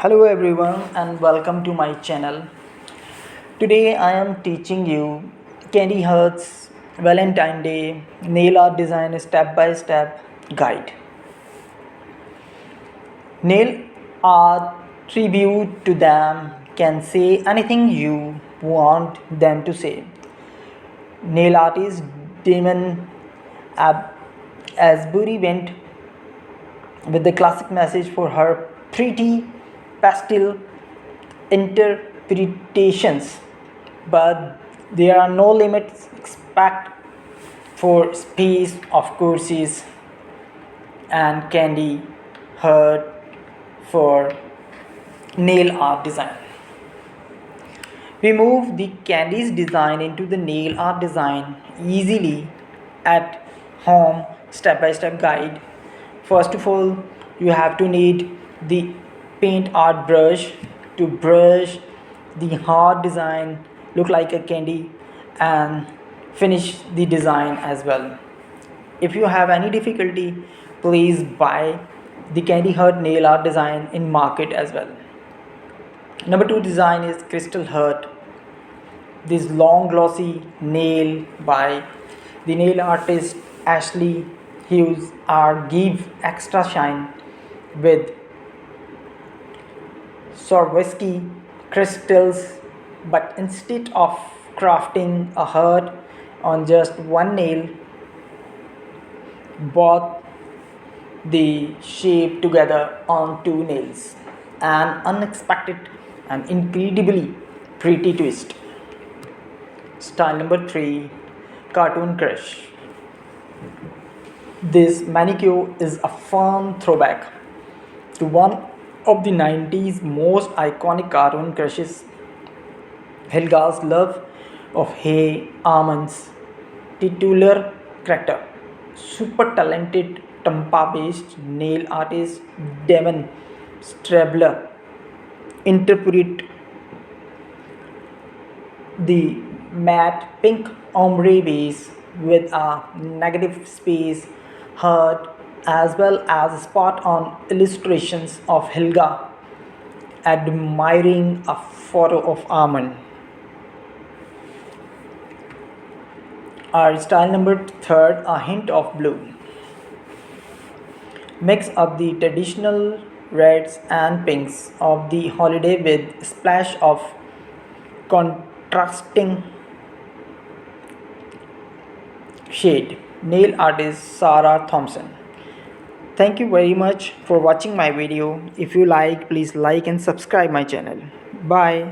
Hello everyone and welcome to my channel. Today I am teaching you Candy Heart's Valentine Day nail art design step by step guide. Nail art tribute to them can say anything you want them to say. Nail artist Damon Ab- Asbury went with the classic message for her pretty pastel interpretations, but there are no limits except for space of courses and candy heard for nail art design. We move the candies design into the nail art design easily at home step by step guide. First of all, you have to need the paint art brush to brush the hard design look like a candy and finish the design as well. If you have any difficulty, please buy the candy heart nail art design in market as well. Number two design is crystal heart. This long glossy nail by the nail artist Ashley Hughes are give extra shine with Swarovski crystals, but instead of crafting a heart on just one nail, both the shape together on two nails. An unexpected and incredibly pretty twist. Style number 3, Cartoon Crush. This manicure is a fun throwback to one of the 90s most iconic cartoon crushes. Helga's love of Hey Armand's titular character. Super talented Tampa based nail artist Damon Strebler interpret the matte pink ombre base with a negative space heart as well as spot on illustrations of Helga admiring a photo of Armand. Our style number third, a hint of blue. Mix up the traditional reds and pinks of the holiday with splash of contrasting shade. Nail artist Sarah Thompson. Thank you very much for watching my video. If you like, please like and subscribe my channel. Bye.